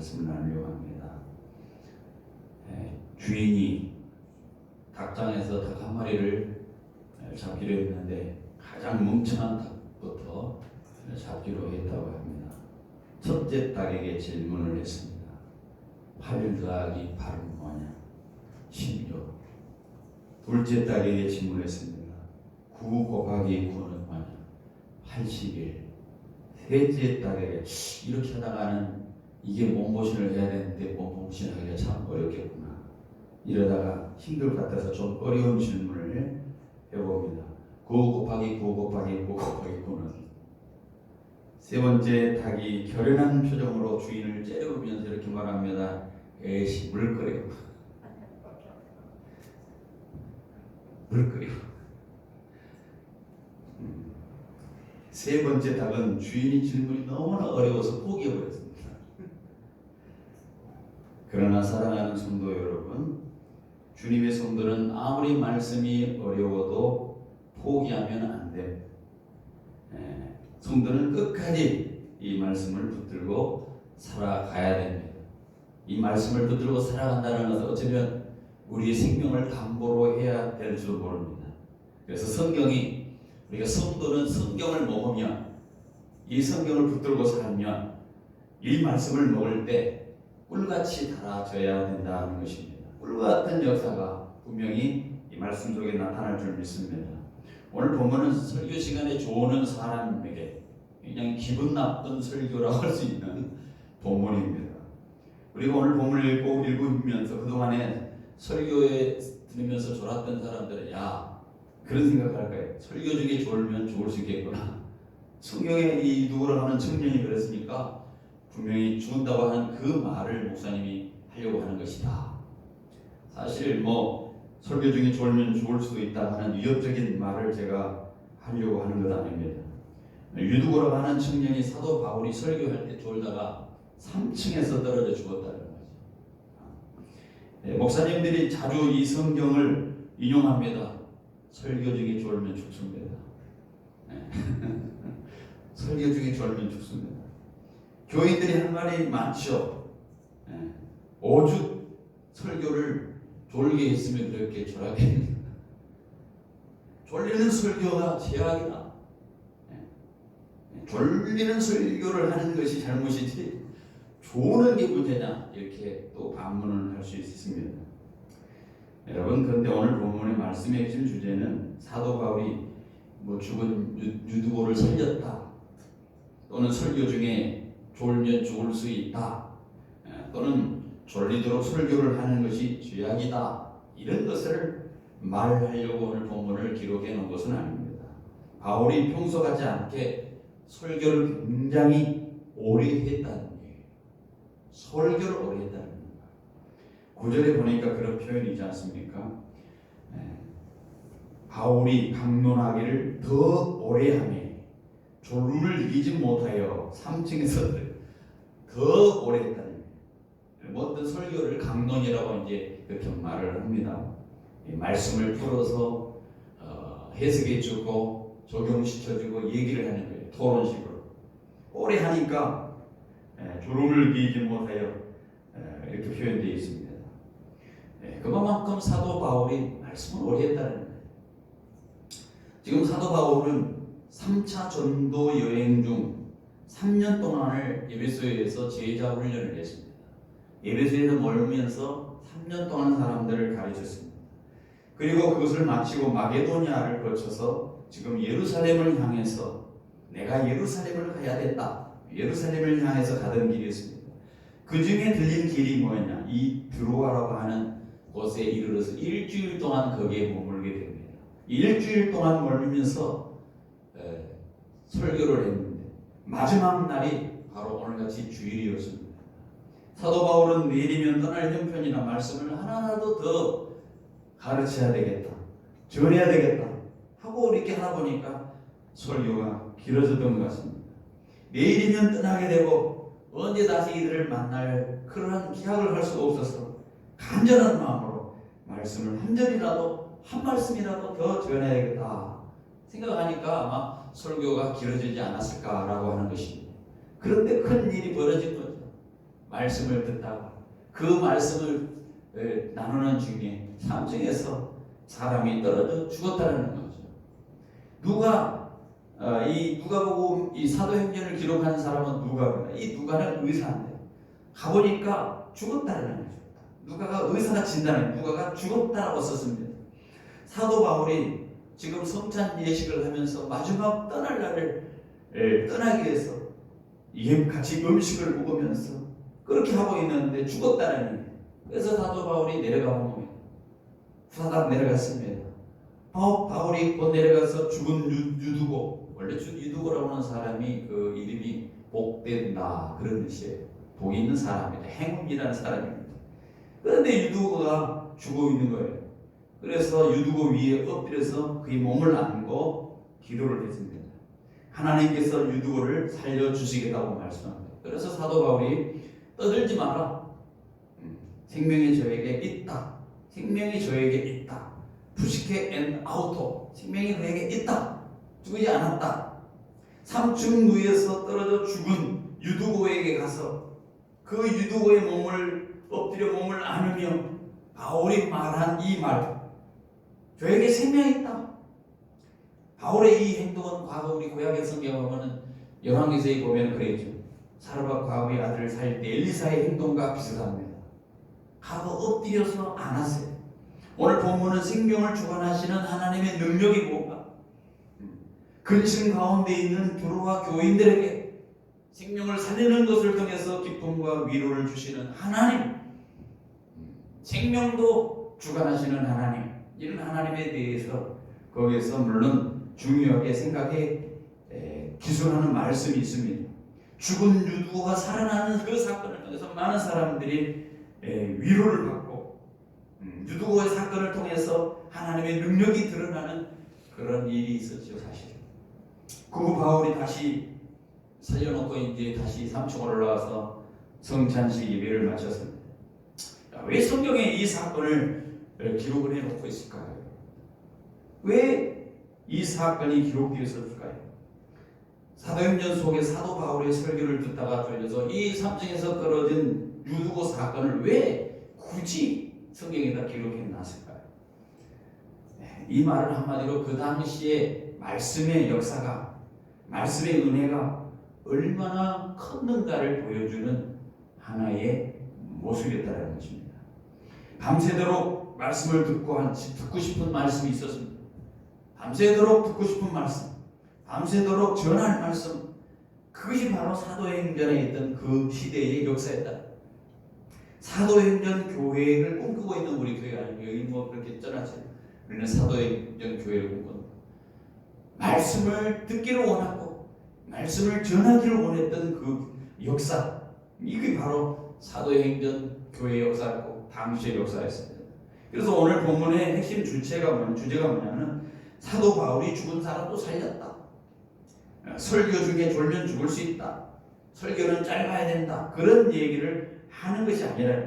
말씀을 나누려고 합니다. 주인이 닭장에서 닭 한 마리를 잡기로 했는데 가장 멍청한 닭부터 잡기로 했다고 합니다. 첫째 닭에게 질문을 했습니다. 8일 더하기 8은 뭐냐? 16. 둘째 닭에게 질문했습니다. 9 곱하기 9는 뭐냐? 81. 셋째 닭에게 이렇게 하다가는 이게 몸보신을 해야 되는데 몸보신을 하기가 참 어렵겠구나. 이러다가 힘들 것 같아서 좀 어려운 질문을 해봅니다. 9 곱하기 9 곱하기 9 곱하기 9는 세 번째 닭이 결연한 표정으로 주인을 째려보면서 이렇게 말합니다. 에이씨 물거려. 물거려. 세 번째 닭은 주인이 질문이 너무나 어려워서 포기해버렸습니다. 그러나 사랑하는 성도 여러분, 주님의 성도는 아무리 말씀이 어려워도 포기하면 안 됩니다. 성도는 끝까지 이 말씀을 붙들고 살아가야 됩니다. 이 말씀을 붙들고 살아간다는 것은 어쩌면 우리의 생명을 담보로 해야 될 줄 모릅니다. 그래서 성경이 우리가 성도는 성경을 먹으면 이 성경을 붙들고 살면 이 말씀을 먹을 때 꿀같이 달아져야 된다는 것입니다. 꿀같은 역사가 분명히 이 말씀 속에 나타날 줄 믿습니다. 오늘 본문은 설교 시간에 조는 사람에게 그냥 기분 나쁜 설교라고 할 수 있는 본문입니다. 우리가 오늘 본문을 읽으면서 그동안에 설교에 들으면서 졸았던 사람들은 야 그런 생각할 거예요. 설교 중에 졸면 좋을 수 있겠구나. 성경에 이 누구라 하는 청년이 그랬으니까 분명히 죽는다고 하는 그 말을 목사님이 하려고 하는 것이다. 사실 설교 중에 졸면 좋을 수도 있다 하는 위협적인 말을 제가 하려고 하는 것 아닙니다. 유두고라고 하는 청년이 사도 바울이 설교할 때 졸다가 3층에서 떨어져 죽었다는 거죠. 목사님들이 자주 이 성경을 인용합니다. 설교 중에 졸면 죽습니다. 설교 중에 졸면 죽습니다. 교인들이 할 말이 많죠. 오죽 설교를 졸게 했으면 그렇게 졸하겠는가. 졸리는 설교가 죄악이다. 졸리는 설교를 하는 것이 잘못이지 조는 게 문제냐 이렇게 또 반문을 할 수 있습니다. 여러분 그런데 오늘 본문의 말씀의 핵심 주제는 사도 바울이 죽은 유두고를 살렸다 또는 설교 중에 졸면 죽을 수 있다 또는 졸리도록 설교를 하는 것이 죄악이다 이런 것을 말하려고 오늘 본문을 기록해 놓은 것은 아닙니다. 바울이 평소 같지 않게 설교를 굉장히 오래 했다는 거예요. 설교를 오래 했다는 겁니다. 9절에 보니까 그런 표현이지 않습니까? 바울이 강론하기를 더 오래 하며 졸음을 이기지 못하여 3층에서 더 오래 했다는 거예요. 어떤 설교를 강론이라고 이제 그렇게 말을 합니다. 말씀을 풀어서 해석해주고 적용시켜주고 얘기를 하는 거예요. 토론식으로. 오래 하니까 졸음을 이기지 못하여 이렇게 표현되어 있습니다. 그만큼 사도 바울이 말씀을 오래 했다는 거예요. 지금 사도 바울은 3차 전도 여행 중 3년 동안을 에베소에서 제자 훈련을 했습니다. 에베소에서 멀면서 3년 동안 사람들을 가르쳤습니다. 그리고 그것을 마치고 마게도니아를 거쳐서 지금 예루살렘을 향해서 내가 예루살렘을 가야 됐다. 예루살렘을 향해서 가던 길이었습니다. 그 중에 들린 길이 뭐였냐? 이 드로아라고 하는 곳에 이르러서 일주일 동안 거기에 머물게 됩니다. 일주일 동안 머물면서 설교를 했는데 마지막 날이 바로 오늘같이 주일이었습니다. 사도 바울은 내일이면 떠날 형편이나 말씀을 하나라도 더 가르쳐야 되겠다, 전해야 되겠다 하고 이렇게 하다 보니까 설교가 길어졌던 것 같습니다. 내일이면 떠나게 되고 언제 다시 이들을 만날 그러한 기약을 할 수가 없어서 간절한 마음으로 말씀을 한 절이라도 한 말씀이라도 더 전해야겠다 생각하니까 아마 설교가 길어지지 않았을까라고 하는 것입니다. 그런데 큰 일이 벌어진 거죠. 말씀을 듣다가 그 말씀을 나누는 중에 삼층에서 사람이 떨어져 죽었다는 거죠. 이 누가복음 이 사도행전을 기록하는 사람은 누가구나. 이 누가는 의사인데 가보니까 죽었다는 거죠. 누가가 의사가 진단해. 누가가 죽었다라고 썼습니다. 사도 바울이 지금 성찬 예식을 하면서 마지막 떠날 날을 떠나기 위해서 같이 음식을 먹으면서 그렇게 하고 있는데 죽었다는 거예요. 그래서 사도 바울이 내려가 봅니다. 후다닥 내려갔습니다. 바울이 곧 내려가서 죽은 유두고, 원래 유두고라고 하는 사람이 그 이름이 복된다 그런 뜻이에요. 복이 있는 사람이다. 행운이라는 사람입니다. 그런데 유두고가 죽어 있는 거예요. 그래서 유두고 위에 엎드려서 그의 몸을 안고 기도를 했습니다. 하나님께서 유두고를 살려주시겠다고 말씀합니다. 그래서 사도 바울이 떠들지 마라. 생명이 저에게 있다. 생명이 저에게 있다. 푸시케 앤 아우토. 생명이 그에게 있다. 죽지 않았다. 삼층 위에서 떨어져 죽은 유두고에게 가서 그 유두고의 몸을 엎드려 몸을 안으며 바울이 말한 이 말, 저에게 생명이 있다. 바울의 이 행동은 과거 우리 구약의 성경에 보면 열왕기서에 보면 그랬죠. 사르밧 과부의 아들을 살릴 때 엘리사의 행동과 비슷합니다. 가서 엎드려서 안았어요. 오늘 본문은 생명을 주관하시는 하나님의 능력이 뭔가 근심 가운데 있는 교로와 교인들에게 생명을 살리는 것을 통해서 기쁨과 위로를 주시는 하나님, 생명도 주관하시는 하나님, 이런 하나님에 대해서 거기에서 물론 중요하게 생각해 기술하는 말씀이 있습니다. 죽은 유두가 살아나는 그 사건을 통해서 많은 사람들이 위로를 받고 유두고의 사건을 통해서 하나님의 능력이 드러나는 그런 일이 있었죠. 사실 그 후 바울이 다시 살려놓고 이제 다시 삼층으로 올라와서 성찬식 예배를 마쳤습니다. 왜 성경에 이 사건을 기록을 해놓고 있을까요? 왜 이 사건이 기록되었을까요? 사도행전 속에 사도 바울의 설교를 듣다가 들려서 이 삼층에서 떨어진 유두고 사건을 왜 굳이 성경에다 기록해 놨을까요? 이 말은 한마디로 그 당시에 말씀의 역사가, 말씀의 은혜가 얼마나 컸는가를 보여주는 하나의 모습이었다는 것입니다. 밤새도록 말씀을 듣고 싶은 말씀이 있었습니다. 밤새도록 듣고 싶은 말씀, 밤새도록 전할 말씀, 그것이 바로 사도행전에 있던 그 시대의 역사였다. 사도행전 교회를 꿈꾸고 있는 우리 교회가 아니고 여기 뭐 그렇게 쩌놨어요. 우리는 사도행전 교회를 꿈꾸는 말씀을 듣기를 원하고 말씀을 전하기를 원했던 그 역사, 이게 바로 사도행전 교회의 역사였고 당시의 역사였습니다. 그래서 오늘 본문의 핵심 주제가 뭐냐면 사도 바울이 죽은 사람도 살렸다. 설교 중에 졸면 죽을 수 있다. 설교는 짧아야 된다. 그런 얘기를 하는 것이 아니라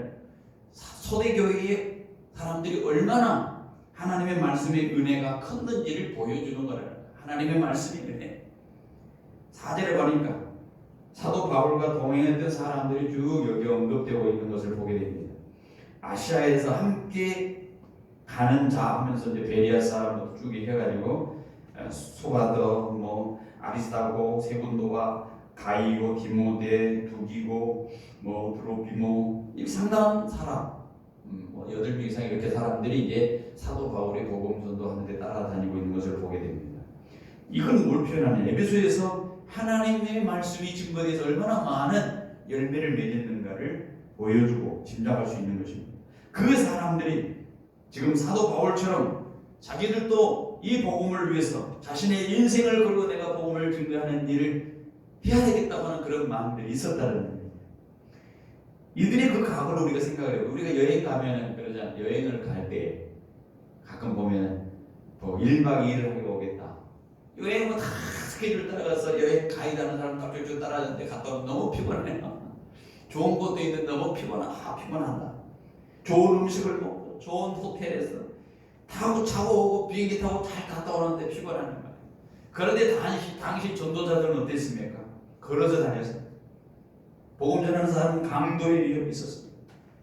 초대교회의 사람들이 얼마나 하나님의 말씀의 은혜가 컸는지를 보여주는 거라. 하나님의 말씀의 은혜. 4절에 보니까 사도 바울과 동행했던 사람들이 쭉 여기 언급되고 있는 것을 보게 됩니다. 아시아에서 함께 가는 자 하면서 이제 베리아 사람도 쭉 해가지고 소바더, 아리스타고, 세군도와 가이오, 디모데, 두기고, 드로피모, 이 상당한 사람, 8명 이상 이렇게 사람들이 이제 사도 바울의 복음 전도하는데 따라다니고 있는 것을 보게 됩니다. 이건 뭘 표현하냐? 에베소에서 하나님의 말씀이 증거돼서 얼마나 많은 열매를 맺었는가를 보여주고 짐작할 수 있는 것입니다. 그 사람들이 지금 사도 바울처럼 자기들도 이 복음을 위해서 자신의 인생을 걸고 내가 복음을 증거하는 일을 해야 되겠다고 하는 그런 마음들이 있었다는 거예요. 이들의 그 각오를 우리가 생각해요. 우리가 여행 가면 그러잖아요. 여행을 갈 때 가끔 보면 1박 2일을 하고 오겠다. 여행 다 스케줄 따라가서 여행 가이드하는 사람 쭉 따라가는데 갔다 오면 너무 피곤해요. 좋은 곳도 있는데 너무 피곤한다. 좋은 음식을 먹고 좋은 호텔에서 타고 차고 오고 비행기 타고 잘 갔다 오는데 피곤하는 거예요. 그런데 당시 전도자들은 어땠습니까? 걸어서 다녔어요. 복음 전하는 사람은 강도의 위협이 있었습니다.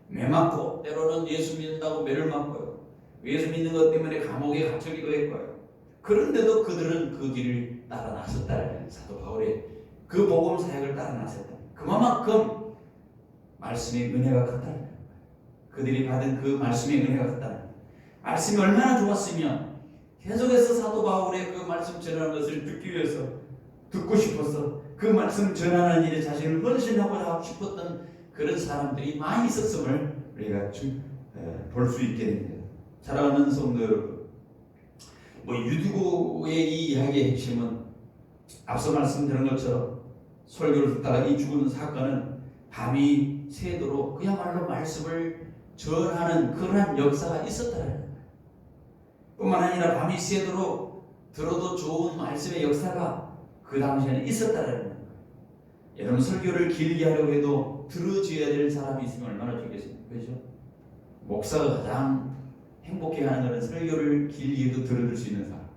매 맞고 때로는 예수 믿는다고 매를 맞고요. 예수 믿는 것 때문에 감옥에 갇히기도 했고요. 그런데도 그들은 그 길을 따라 나섰다는 사도 바울의 그 복음 사역을 따라 나섰다. 그만큼 말씀의 은혜가 컸다는 거예요. 그들이 받은 그 말씀의 은혜가 컸다는 거예요. 말씀이 얼마나 좋았으면 계속해서 사도 바울의 그 말씀 전하는 것을 듣기 위해서 듣고 싶어서 그 말씀 전하는 일에 자신을 헌신하고자 싶었던 그런 사람들이 많이 있었음을 우리가 볼 수 있게 됩니다. 사랑하는 성도 여러분, 유디고의 이 이야기의 핵심은 앞서 말씀드린 것처럼 설교를 듣다가 이 죽은 사건은 밤이 새도록 그야말로 말씀을 전하는 그러한 역사가 있었다는 거예요. 뿐만 아니라 밤이 새도록 들어도 좋은 말씀의 역사가 그 당시에는 있었다는 거예요. 여러분, 설교를 길게 하려고 해도 들어줘야 될 사람이 있으면 얼마나 좋겠습니까? 그렇죠? 목사가 가장 행복해하는 것은 설교를 길게도 들어줄 수 있는 사람.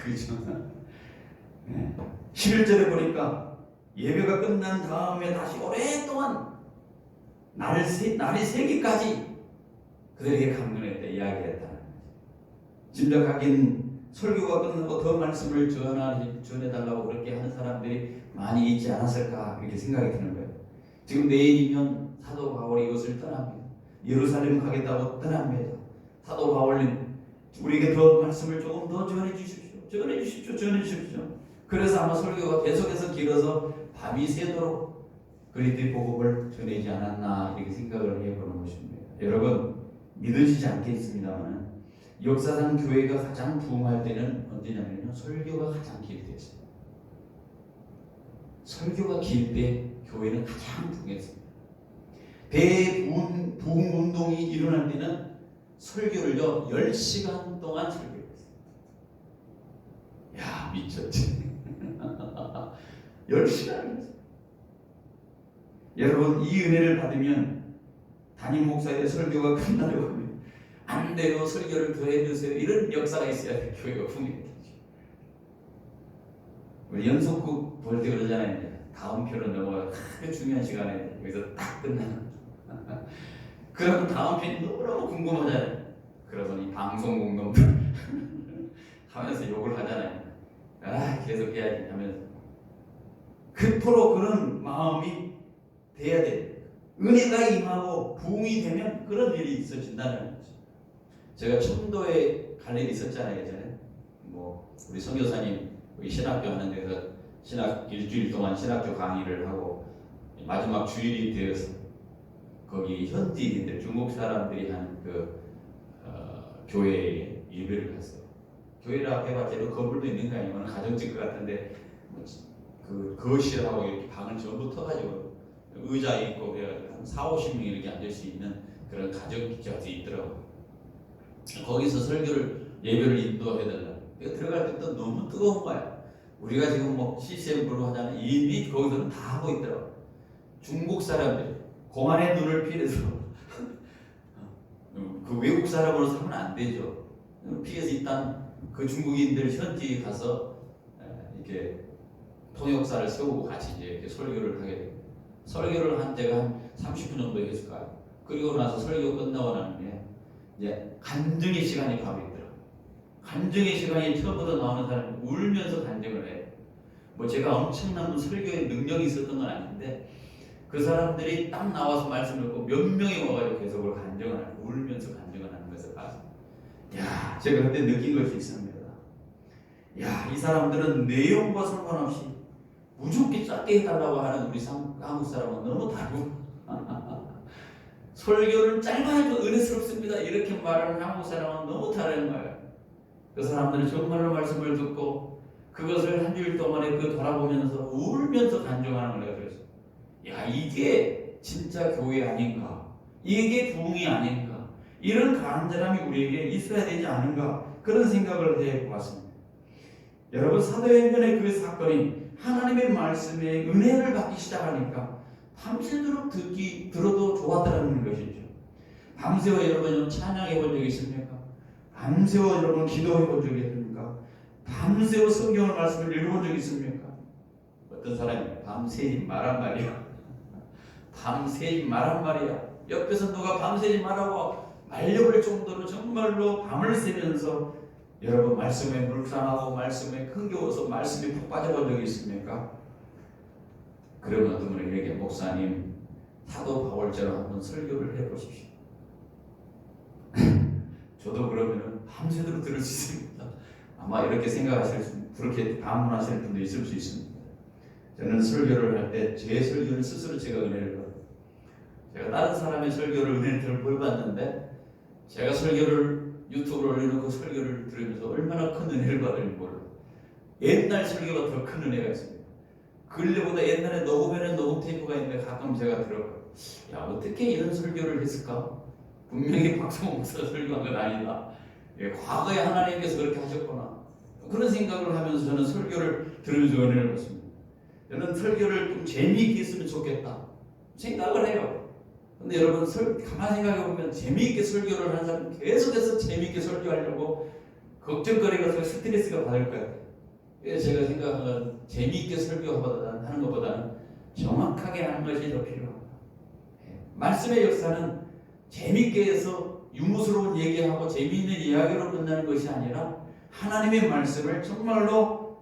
그렇죠? 네. 11절에 보니까 예배가 끝난 다음에 다시 오랫동안 날이 새기까지 그들에게 강론했다, 이야기했다는 거죠. 짐작하긴 설교가 끝나고 더 말씀을 전해달라고 그렇게 하는 사람들이 많이 있지 않았을까 이렇게 생각이 드는 거예요. 지금 내일이면 사도 바울이 이것을 떠납니다. 예루살렘 가겠다고 떠납니다. 사도 바울님, 우리에게 더 말씀을 조금 더 전해 주십시오. 그래서 아마 설교가 계속해서 길어서 밤이 새도록 그리스도의 복음을 전하지 않았나 이렇게 생각을 해보는 것입니다. 여러분, 믿으시지 않겠습니다만 역사상 교회가 가장 부흥할 때는 언제냐면요, 설교가 가장 길 때였어요. 설교가 길 때 교회는 가장 부흥했습니다. 대부흥 운동이 일어날 때는 설교를요 10시간 동안 설교했어요. 야, 미쳤지. 10시간 했어요. 여러분, 이 은혜를 받으면 담임 목사의 설교가 끝나려고 하면 안 돼요, 설교를 더 해주세요, 이런 역사가 있어야 교회가 부흥했겠죠. 우리 연속극 볼 때 그러잖아요. 다음 편은 넘어가 아주 중요한 시간에 여기서 딱 끝나는. 그러면 다음 편이 너무너무 궁금하잖아요. 그래서 이 방송국 놈들 하면서 욕을 하잖아요. 계속 해야지 하면서. 그토록 그런 마음이 돼야 돼. 은혜가 임하고 부흥이 되면 그런 일이 있어진다는 거죠. 제가 청도에 갈 일이 있었잖아요, 예전에. 우리 선교사님 신학교 하는 데서 일주일 동안 신학교 강의를 하고 마지막 주일이 되어서 거기 현지인들, 중국 사람들이 한 교회에 예배를 갔어요. 교회라 해봤자 건물도 있는 거 아니면 가정집 같은데 그 거실하고 이렇게 방을 전부 터가지고 의자 있고 그래가지고 한 40-50명이 이렇게 앉을 수 있는 그런 가정집이 있더라고요. 거기서 설교를 예배를 인도해달라. 들어갈 때도 너무 뜨거운 거야. 우리가 지금 CCM으로 하잖아요. 이미 거기서는 다 하고 있더라고요. 중국 사람들 공안의 눈을 피해서 그 외국 사람으로서 하면 안 되죠. 피해서 일단 그 중국인들 현지 가서 이렇게 통역사를 세우고 같이 이제 이렇게 설교를 하게 됩니다. 설교를 한 때가 한 30분 정도 했을까요? 그리고 나서 설교 끝나고 나면 이제 간증의 시간이 바로 있더라고요. 간증의 시간이 처음부터 나오는 사람이 울면서 간증을 해요. 제가 엄청난 설교의 능력이 있었던 건 아닌데 그 사람들이 딱 나와서 말씀을 듣고 몇 명이 와가지고 계속 간증을 하고 울면서 간증을 하는 것을 봤어요. 야, 제가 그때 느낀 것이 있습니다. 야, 이 사람들은 내용과 상관없이 무조건 짧게 해달라고 하는 우리 한국 사람은 너무 다르고 설교를 짧아도 은혜스럽습니다 이렇게 말하는 한국 사람은 너무 다른 거예요. 그 사람들은 정말로 말씀을 듣고 그것을 한 주일 동안에 돌아보면서 울면서 간증하는 걸 내가 그랬어요. 야, 이게 진짜 교회 아닌가? 이게 부흥이 아닌가? 이런 간절함이 우리에게 있어야 되지 않은가? 그런 생각을 해보았습니다. 여러분, 사도행전의 그 사건이 하나님의 말씀에 은혜를 받기 시작하니까 밤새도록 들어도 좋았다는 것이죠. 밤새워 여러분 찬양해 본 적이 있습니까? 밤새워 여러분 기도해 본 적이 있습니까? 밤새워 성경을 말씀을 읽어본 적이 있습니까? 어떤 사람이 밤새지 말란 말이야. 밤새지 말란 말이야. 옆에서 누가 밤새지 말라고 말려볼 정도로 정말로 밤을 새면서 여러분 말씀에 묵상하고 말씀에 흥겨워서 말씀에 푹 빠져본 적이 있습니까? 그러면 어떤 분에게 목사님 사도 바울처럼 한번 설교를 해보십시오. 저도 그러면 밤새도록 들을 수 있습니다. 아마 이렇게 생각하실 수, 그렇게 반문하시는 분도 있을 수 있습니다. 저는 설교를 할 때 제 설교는 스스로 제가 은혜를 받아요. 제가 다른 사람의 설교를 은혜를 보여봤는데 제가 설교를 유튜브로 올려놓고 설교를 들으면서 얼마나 큰 은혜를 받을지 몰라요. 옛날 설교가 더 큰 은혜가 있습니다. 근래보다 옛날에 녹음에는 녹음 테이프가 있는데 가끔 제가 들어봐요. 야, 어떻게 이런 설교를 했을까? 분명히 박성호 목사가 설교한 건 아니다. 예, 과거에 하나님께서 그렇게 하셨구나. 그런 생각을 하면서 저는 설교를 들으면서 은혜를 받습니다. 저는 설교를 좀 재미있게 했으면 좋겠다 생각을 해요. 근데 여러분 가만히 생각해보면 재미있게 설교를 하는 사람은 계속해서 재미있게 설교하려고 걱정거리가 스트레스가 받을 것 같아요. 그래서 제가 생각하는 건 재미있게 설교하는 것보다는 정확하게 하는 것이 더 필요합니다. 말씀의 역사는 재미있게 해서 유무스러운 얘기하고 재미있는 이야기로 끝나는 것이 아니라 하나님의 말씀을 정말로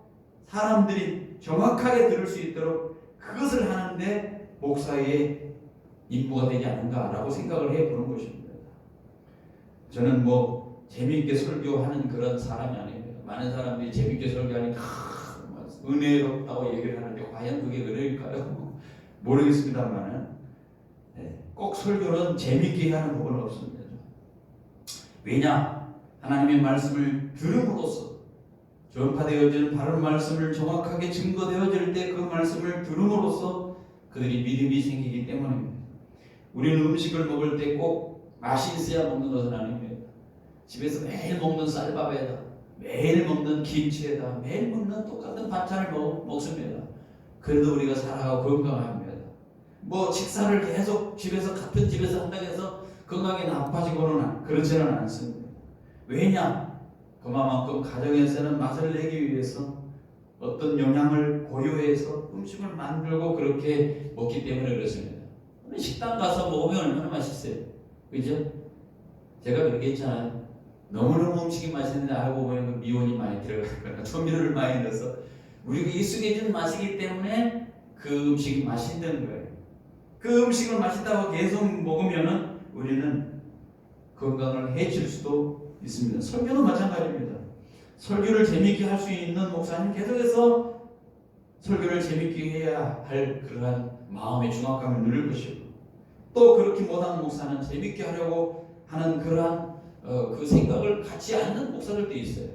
사람들이 정확하게 들을 수 있도록 그것을 하는데 목사의 임무가 되지 않은가라고 생각을 해보는 것입니다. 저는 뭐 재미있게 설교하는 그런 사람이 아닙니다. 많은 사람들이 재미있게 설교하니까 은혜롭다고 얘기를 하는데 과연 그게 은혜일까요? 모르겠습니다만은 꼭 설교는 재미있게 하는 법은 없습니다. 왜냐? 하나님의 말씀을 들음으로써 전파되어지는 바른 말씀을 정확하게 증거되어질 때 그 말씀을 들음으로써 그들이 믿음이 생기기 때문입니다. 우리는 음식을 먹을 때 꼭 맛이 있어야 먹는 것은 아닙니다. 집에서 매일 먹는 쌀밥에다, 매일 먹는 김치에다, 매일 먹는 똑같은 반찬을 먹습니다. 그래도 우리가 살아가고 건강합니다. 뭐 식사를 계속 같은 집에서 한다고 해서 건강이 나빠지고는 그렇지는 않습니다. 왜냐? 그만큼 가정에서는 맛을 내기 위해서 어떤 영양을 고려해서 음식을 만들고 그렇게 먹기 때문에 그렇습니다. 식당 가서 먹으면 얼마나 맛있어요. 그죠? 제가 그렇게 했잖아요. 너무너무 음식이 맛있는데 알고 보면 미원이 많이 들어가거나 조미료를 많이 넣어서 우리가 익숙해진 맛이기 때문에 그 음식이 맛있는 거예요. 그 음식을 맛있다고 계속 먹으면은 우리는 건강을 해칠 수도 있습니다. 설교도 마찬가지입니다. 설교를 재미있게 할 수 있는 목사님 계속해서 설교를 재미있게 해야 할 그러한 마음의 중압감을 누릴 것이고 또 그렇게 못하는 목사는 재미있게 하려고 하는 그러한 그 생각을 갖지 않는 목사들도 있어요.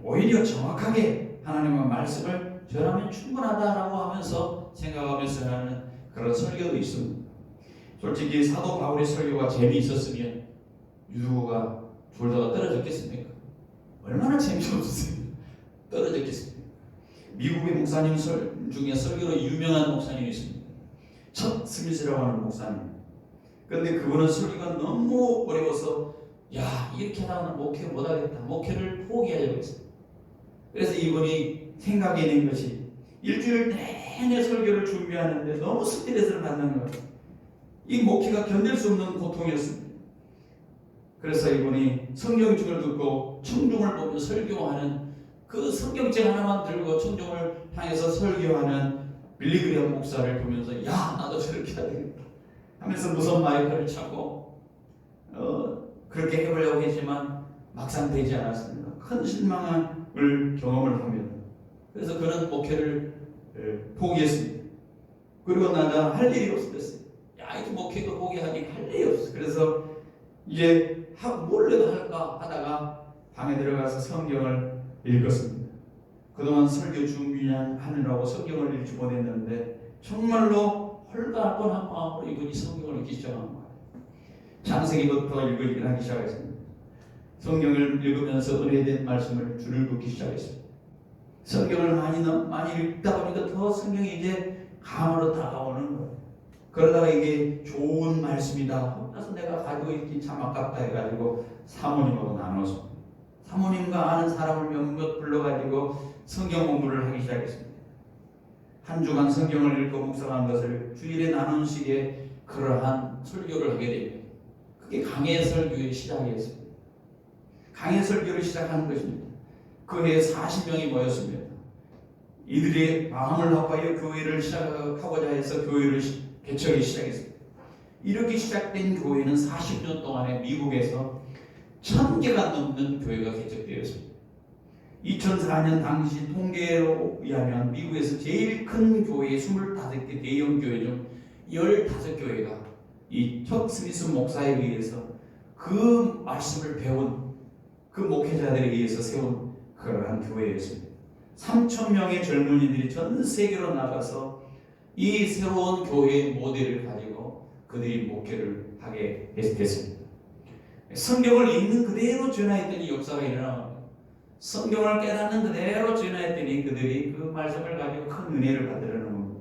오히려 정확하게 하나님의 말씀을 전하면 충분하다라고 하면서 생각하면서 하는 그런 설교도 있습니다. 솔직히 사도 바울의 설교가 재미있었으면 유두가 졸다가 떨어졌겠습니까? 얼마나 재미없었어요. 떨어졌겠습니까? 미국의 목사님 중에 설교로 유명한 목사님이 있습니다. 첫 스미스라고 하는 목사님. 그런데 그분은 설교가 너무 어려워서 야 이렇게 하다가는 목회 못하겠다. 목회를 포기하려고 했어요. 그래서 이분이 생각이 낸 것이 일주일 내내 설교를 준비하는데 너무 스트레스를 받는 거예요. 이 목회가 견딜 수 없는 고통이었습니다. 그래서 이분이 성경책을 듣고 청중을 보며 설교하는 그 성경책 하나만 들고 청중을 향해서 설교하는 빌리그리엄 목사를 보면서 야 나도 저렇게 해야 되겠다 하면서 무선 마이크를 차고 그렇게 해보려고 했지만 막상 되지 않았습니다. 큰 실망을 경험을 합니다. 그래서 그런 목회를 포기했습니다. 그리고 나자 할 일이 없었어요. 야 이 목회도 포기하니 할 일이 없었어요. 그래서 이제 뭘 내가 할까 하다가 방에 들어가서 성경을 읽었습니다. 그동안 설교 준비하느라고 성경을 읽지 못했는데 정말로 홀가분한 마음으로 이분이 성경을 읽기 시작한 거예요. 창세기부터 읽기 시작했습니다. 성경을 읽으면서 은혜된 말씀을 줄을 긋기 시작했습니다. 성경을 많이 읽다 보니까 더 성경이 이제 감으로 다가오는 거예요. 그러다가 이게 좋은 말씀이다. 그래서 내가 가지고 있긴 참 아깝다 해가지고 사모님하고 나눠서 사모님과 아는 사람을 몇몇 불러가지고 성경 공부를 하기 시작했습니다. 한 주간 성경을 읽고 묵상한 것을 주일에 나눈 식의 그러한 설교를 하게 됩니다. 그게 강해설교의 시작이었습니다. 강해설교를 시작하는 것입니다. 그 해에 40명이 모였습니다. 이들의 마음을 합하여 교회를 시작하고자 해서 교회를 개척하기 시작했습니다. 이렇게 시작된 교회는 40년 동안에 미국에서 1000개가 넘는 교회가 개척되었습니다. 2004년 당시 통계로 의하면 미국에서 제일 큰 교회 25개 대형 교회 중 15교회가 이 척 스미스 목사에 의해서 그 말씀을 배운 그 목회자들에 의해서 세운 그러한 교회였습니다. 3,000명의 젊은이들이 전 세계로 나가서 이 새로운 교회의 모델을 가지고 그들이 목회를 하게 됐습니다. 성경을 읽는 그대로 전하했더니 역사가 일어납니다. 성경을 깨닫는 그대로 전하했더니 그들이 그 말씀을 가지고 큰 은혜를 받으려는 겁니다.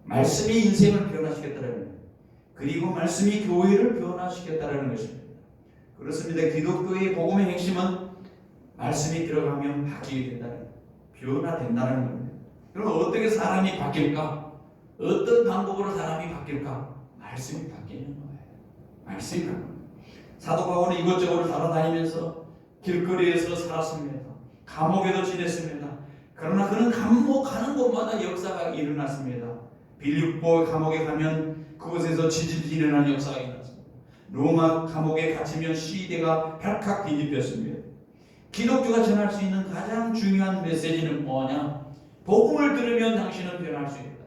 말씀이 인생을 변화시켰다는 겁니다. 그리고 말씀이 교회를 변화시켰다는 것입니다. 그렇습니다. 기독교의 복음의 핵심은 말씀이 들어가면 바뀌게 된다는 겁니다. 변화된다는 겁니다. 그럼 어떻게 사람이 바뀔까? 어떤 방법으로 사람이 바뀔까? 말씀이 바뀌는 거예요. 말씀이 바뀌는 거예요. 사도 바울은 이것저것 돌아다니면서 길거리에서 살았습니다. 감옥에도 지냈습니다. 그러나 그는 감옥 가는 곳마다 역사가 일어났습니다. 빌립보 감옥에 가면 그곳에서 지진이 일어나는 역사가 일어났습니다. 로마 감옥에 갇히면 시대가 발칵 뒤집혔습니다. 기독교가 전할 수 있는 가장 중요한 메시지는 뭐냐? 복음을 들으면 당신은 변할 수 있다.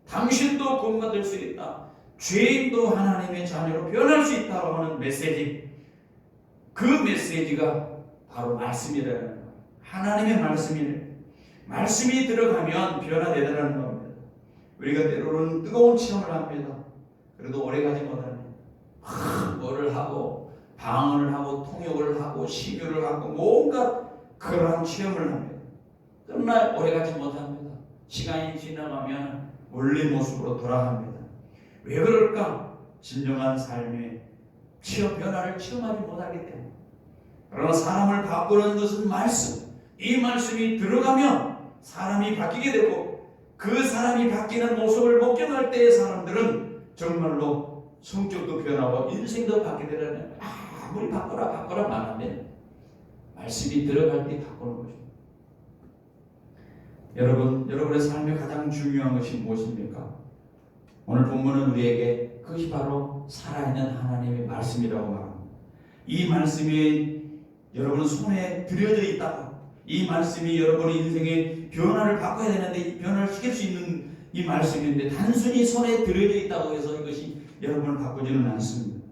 당신도 구원받을 수 있다. 죄인도 하나님의 자녀로 변할 수 있다고 하는 메시지. 그 메시지가 바로 말씀이라는 거예요. 하나님의 말씀이래요. 말씀이 들어가면 변화되더라는 겁니다. 우리가 때로는 뜨거운 체험을 합니다. 그래도 오래가지 못합니다. 뭐를 하고 방언을 하고 통역을 하고 시교를 하고 뭔가 그러한 체험을 합니다. 그러나 오래가지 못합니다. 시간이 지나가면 원래 모습으로 돌아갑니다. 왜 그럴까? 진정한 삶의 변화를 체험하지 못하기 때문에. 그러나 사람을 바꾸는 것은 말씀. 이 말씀이 들어가면 사람이 바뀌게 되고 그 사람이 바뀌는 모습을 목격할 때의 사람들은 정말로 성격도 변하고 인생도 바뀌게 되는 아무리 바꿔라 말하면 말씀이 들어갈 때 바꾸는 것입니다. 여러분의 삶에 가장 중요한 것이 무엇입니까? 오늘 본문은 우리에게 그것이 바로 살아있는 하나님의 말씀이라고 말합니다. 이 말씀이 여러분 손에 들여져 있다. 이 말씀이 여러분의 인생의 변화를 바꿔야 되는데 이 변화를 시킬 수 있는 이 말씀인데 단순히 손에 들여져 있다고 해서 이것이 여러분을 바꾸지는 않습니다.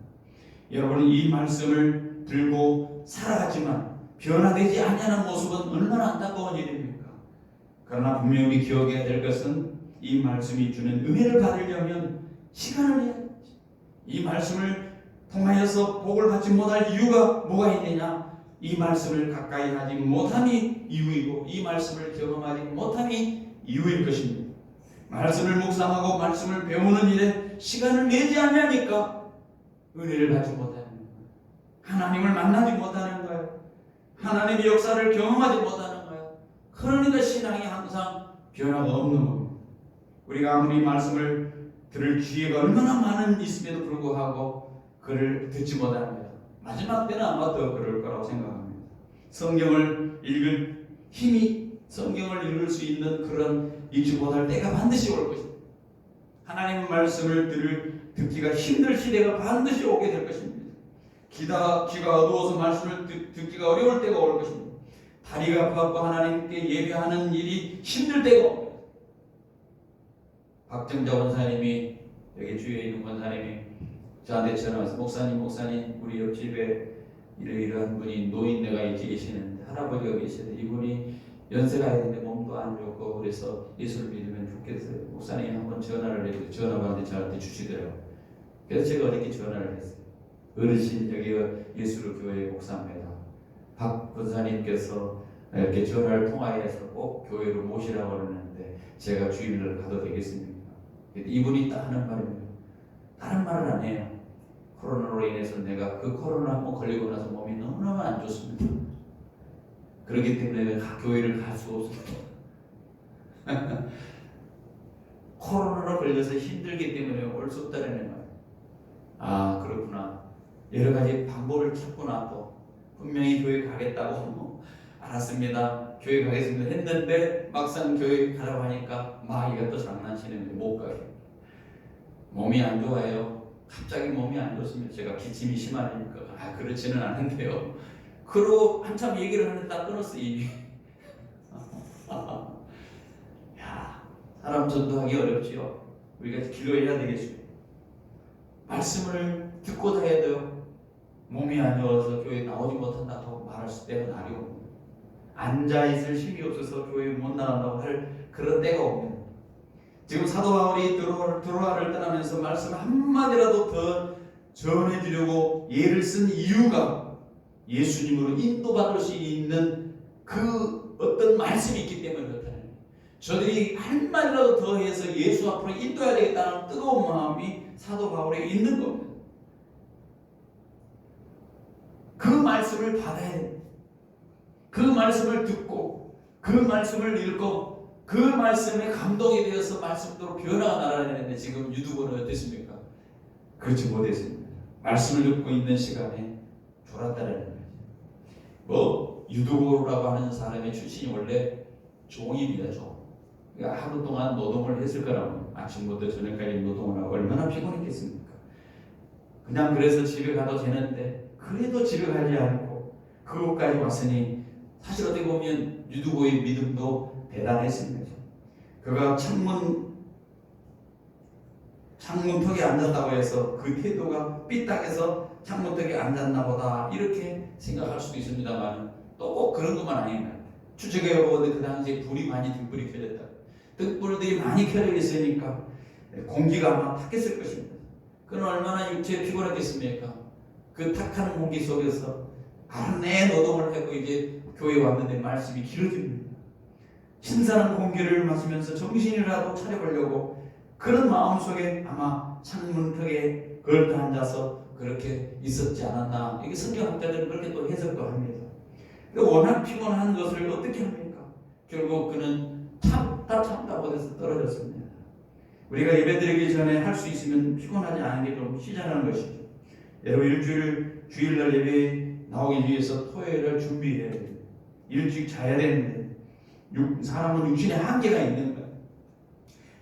여러분은 이 말씀을 들고 살아갔지만 변화되지 않냐는 모습은 얼마나 안타까운 일입니까? 그러나 분명히 우리 기억해야 될 것은 이 말씀이 주는 은혜를 받으려면 시간을 해야 됩니다. 이 말씀을 통하여서 복을 받지 못할 이유가 뭐가 있느냐? 이 말씀을 가까이 하지 못함이 이유이고 이 말씀을 경험하지 못함이 이유일 것입니다. 말씀을 묵상하고 말씀을 배우는 일에 시간을 내지 않으니까 은혜를 받지 못하는 거예요. 하나님을 만나지 못하는 거예요. 하나님의 역사를 경험하지 못하는 거예요. 그러니까 신앙이 항상 변화가 없는 겁니다. 우리가 아무리 말씀을 들을 기회가 얼마나 많은 있음에도 불구하고 그를 듣지 못합니다. 마지막 때는 아마 더 그럴 거라고 생각합니다. 성경을 읽을 힘이 성경을 읽을 수 있는 그런 읽지 못할 때가 반드시 올 것입니다. 하나님의 말씀을 듣기가 힘들 시대가 반드시 오게 될 것입니다. 귀가 어두워서 말씀을 듣기가 어려울 때가 올 것입니다. 다리가 아파서 하나님께 예배하는 일이 힘들 때가 옵니다. 박정자 원사님이 여기 주위에 있는 원사님이 저한테 전화 와서 목사님 우리 옆집에 이러이러한 분이 노인네가 이렇게 계시는데 할아버지가 계시는데 이분이 연세가 있는데 몸도 안 좋고 그래서 예수를 믿으면 좋겠어요. 목사님 한번 전화를 해서 전화 받는데 저한테 주시더라고요. 그래서 제가 어저께 전화를 했어요. 어르신 여기 예수를 교회 목사입니다. 박 권사님께서 이렇게 전화를 통화해서 꼭 교회로 모시라고 그러는데 제가 주일날 가도 되겠습니까? 이분이 딱 하는 말입니다. 다른 말은 안 해요. 코로나로 인해서 내가 그 코로나 한번 걸리고 나서 몸이 너무너무 안 좋습니다. 그렇기 때문에 내가 교회를 갈 수 없습니다. 코로나로 걸려서 힘들기 때문에 올 수 없다는 거예요. 아, 그렇구나. 여러 가지 방법을 찾구나. 또 분명히 교회 가겠다고 알았습니다. 교회 가겠습니다 했는데 막상 교회 가라고 하니까 마귀가 또 장난치는 거예요. 못 가게. 몸이 안 좋아요. 갑자기 몸이 안 좋습니다. 제가 기침이 심하니까. 아, 그렇지는 않은데요. 그러고 한참 얘기를 하는데 딱 끊었어, 입이. 야, 사람 전도하기 어렵지요. 우리가 기도해야 되겠죠. 말씀을 듣고 다해야 돼요. 몸이 안 좋아서 교회 나오지 못한다고 말할 때가 날이 옵니다. 앉아있을 힘이 없어서 교회 못 나간다고 할 그런 때가 옵니다. 지금 사도 바울이 드로아를 떠나면서 말씀 한마디라도 더 전해주려고 예를 쓴 이유가 예수님으로 인도받을 수 있는 그 어떤 말씀이 있기 때문에 그렇다는 거예요. 저들이 한마디라도 더 해서 예수 앞으로 인도해야 되겠다는 뜨거운 마음이 사도 바울에 있는 겁니다. 그 말씀을 받아야 됩니다. 그 말씀을 듣고 그 말씀을 읽고 그 말씀에 감동이 되어서 말씀대로 변화가 나가야 되는데 지금 유튜브는 어땠습니까? 그렇지 못했습니다. 말씀을 듣고 있는 시간에 졸았다는 거예요. 뭐 유튜브라고 하는 사람의 출신이 원래 종입니다. 종. 그러니까 하루 동안 노동을 했을 거라고. 아침부터 저녁까지 노동을 하고 얼마나 피곤했겠습니까? 그냥 그래서 집에 가도 되는데 그래도 집에 가지 않고 그곳까지 왔으니 사실 어떻게 보면 유두고의 믿음도 대단했습니다. 그가 창문턱에 앉았다고 해서 그 태도가 삐딱해서 창문턱에 앉았나 보다 이렇게 생각할 수도 있습니다만 또 꼭 그런 것만 아닙니다. 추측해 보건데 그 당시에 불이 많이 등불이 켜졌다. 등불들이 많이 켜져 있으니까 공기가 아마 탁했을 것입니다. 그는 얼마나 육체에 피곤했겠습니까? 그 탁한 공기 속에서 안내 노동을 하고 이제 교회에 왔는데 말씀이 길어집니다. 신선한 공기를 마시면서 정신이라도 차려보려고 그런 마음속에 아마 창문턱에 걸터 앉아서 그렇게 있었지 않았나. 이게 성경학자들은 그렇게 또 해석도 합니다. 워낙 피곤한 것을 어떻게 합니까? 결국 그는 참다 못해서 떨어졌습니다. 우리가 예배드리기 전에 할 수 있으면 피곤하지 않은 게 좀 시작하는 것이죠. 여러분 주일날 예배에 나오기 위해서 토요일을 준비해야 됩니다. 일찍 자야 되는데 사람은 육신에 한계가 있는 거예요.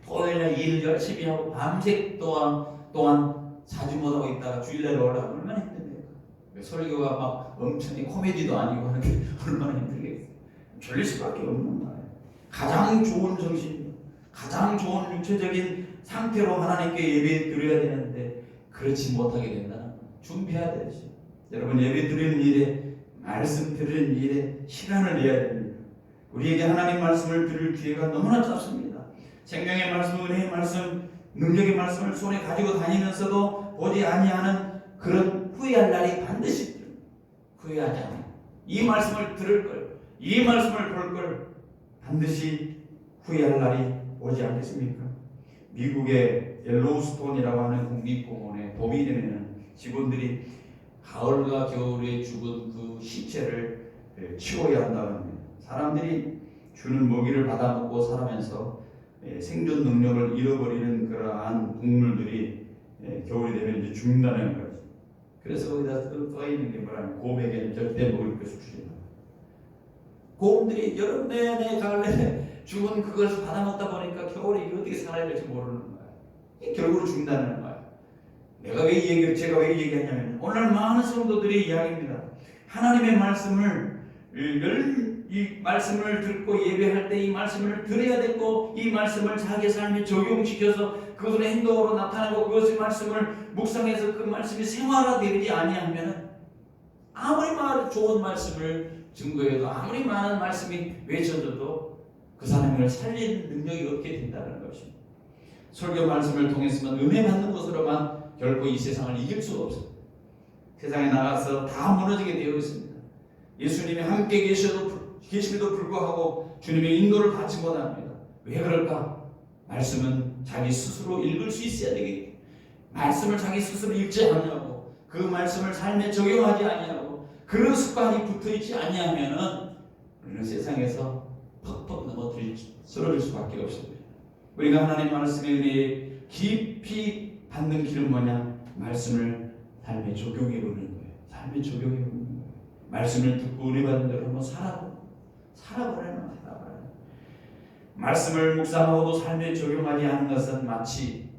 토요일날 일 열심히 하고 밤새 동안 자주 못하고 있다가 주일날 오려면 얼마나 힘듭니까? 설교가 막 엄청 코미디도 아니고 하는 게 얼마나 힘들겠어요. 졸릴 수밖에 없는 거예요. 가장 좋은 정신, 가장 좋은 육체적인 상태로 하나님께 예배 드려야 되는데 그렇지 못하게 된다는 거예요. 준비해야 되죠. 여러분 예배 드리는 일에 말씀 드리는 일에 시간을 내야 됩니다. 우리에게 하나님 말씀을 들을 기회가 너무나 짧습니다. 생명의 말씀, 은혜의 말씀, 능력의 말씀을 손에 가지고 다니면서도 보지 아니하는 그런 후회할 날이 반드시 있습니다. 후회하지 않아요. 이 말씀을 들을 걸, 이 말씀을 볼 걸 반드시 후회할 날이 오지 않겠습니까? 미국의 옐로우스톤이라고 하는 국립공원에 봄이 되면 직원들이 가을과 겨울에 죽은 그 시체를 치워야 한다는 겁니다. 사람들이 주는 먹이를 받아먹고 살아면서 생존 능력을 잃어버리는 그러한 동물들이 겨울이 되면 이제 죽는다는 거죠. 그래서 거기다 써 있는 게 뭐냐면 곰에게는 절대 먹을 것을 주지 마. 곰들이 여름 내내 가을 내내 죽은 그것을 받아먹다 보니까 겨울에 어떻게 살아야 될지 모르는 거야. 결국은 죽는다는 거야. 제가 왜 얘기하냐면 오늘 많은 성도들의 이야기입니다. 하나님의 말씀을 이 말씀을 듣고 예배할 때 이 말씀을 들어야 되고 이 말씀을 자기 삶에 적용시켜서 그것을 행동으로 나타내고 그것의 말씀을 묵상해서 그 말씀이 생활화되지 아니하면 아무리 좋은 말씀을 증거해도 아무리 많은 말씀이 외쳐져도 그 사람을 살리는 능력이 없게 된다는 것입니다. 설교 말씀을 통해서만 은혜 받는 것으로만 결코 이 세상을 이길 수가 없습니다. 세상에 나가서 다 무너지게 되어 있습니다. 예수님이 함께 계심에도 불구하고 주님의 인도를 받지 못합니다. 왜 그럴까? 말씀은 자기 스스로 읽을 수 있어야 되겠죠. 말씀을 자기 스스로 읽지 않냐고, 그 말씀을 삶에 적용하지 않냐고, 그런 습관이 붙어있지 않냐면은 우리는 세상에서 퍽퍽 쓰러질 수밖에 없습니다. 우리가 하나님 말씀의 은혜에 깊이 받는 길은 뭐냐? 말씀을 삶에 적용해 보는 거예요. 삶에 적용해 보는 거예요. 말씀을 듣고 은혜 받는 대로 한번 살아보라는 말씀을 묵상하고도 삶에 적용하지 않는 것은 마치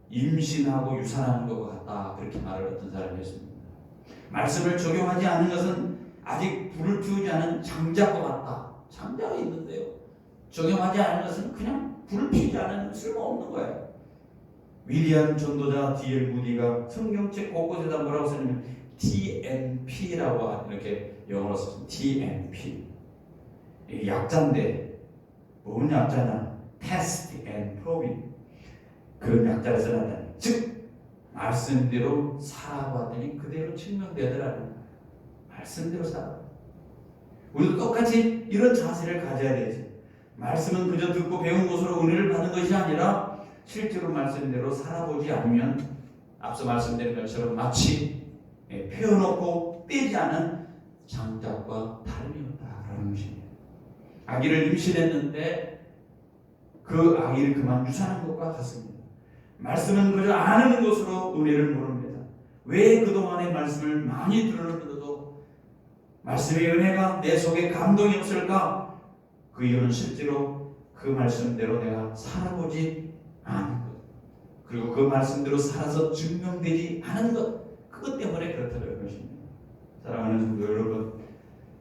임신하고 유산하는 것과 같다. 그렇게 말을 어떤 사람이 했습니다. 말씀을 적용하지 않는 것은 아직 불을 피우지 않은 장작과 같다. 장작이 있는데요, 적용하지 않은 것은 그냥 불을 피우지 않은 쓸모없는 거예요. 위리한 전도자 D.L. 무디가 성경책 곳곳에다 뭐라고 쓰냐면 TNP라고 이렇게 영어로 썼습니다. TNP. 이 약자인데 뭔 약자냐? Test and Probing. 그런 약자를 써놨다니. 즉 말씀대로 살아봤더니 그대로 증명되더라는. 말씀대로 살아. 우리도 똑같이 이런 자세를 가져야 되지. 말씀은 그저 듣고 배운 것으로 은혜를 받는 것이 아니라 실제로 말씀대로 살아보지 않으면 앞서 말씀드린 것처럼 마치 펴놓고 떼지 않은 장작과 다름이 없다라는 것입니다. 아기를 임신했는데 그 아기를 그만 유산한 것과 같습니다. 말씀은 그저 아는 것으로 은혜를 모릅니다. 왜 그동안의 말씀을 많이 들었는데도 말씀의 은혜가 내 속에 감동이 없을까? 그 이유는 실제로 그 말씀대로 내가 살아보지 않은 것, 그리고 그 말씀대로 살아서 증명되지 않은 것, 그것 때문에 그렇다는 것입니다. 사랑하는 성도 여러분,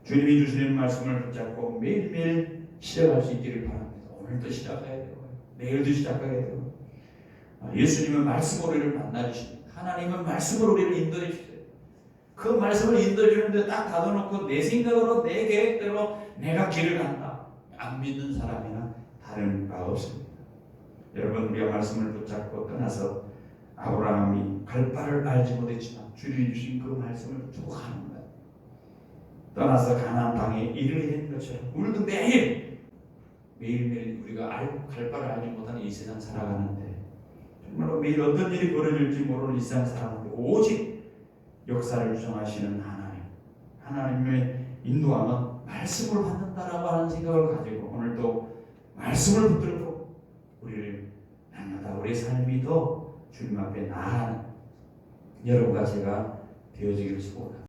주님이 주시는 말씀을 붙잡고 매일매일 시작할 수 있기를 바랍니다. 오늘도 시작해야 되고 내일도 시작해야 되고, 예수님은 말씀으로 우리를 만나주십니다. 하나님은 말씀으로 우리를 인도해 주세요. 그 말씀을 인도해 주는데 딱 닫아놓고 내 생각으로 내 계획대로 내가 길을 간다, 안 믿는 사람이나 다른 바 없습니다. 여러분, 우리가 말씀을 붙잡고 떠나서 아브라함이 갈 바를 알지 못했지만 주님이 주신 그 말씀을 붙잡고 가는 거예요. 떠나서 가나안 땅에 이르게 된 것처럼 우리도 매일매일 우리가 갈 바를 알지 못하는 이 세상 살아가는데, 정말로 매일 어떤 일이 벌어질지 모르는 이 세상 살아가는데 오직 역사를 주장하시는 하나님의 인도함은 말씀을 받는다라고 하는 생각을 가지고 오늘도 말씀을 붙들고 우리를 날마다 우리 삶이 더 주님 앞에 나아가는 여러분과 제가 되어지기를 축복합니다.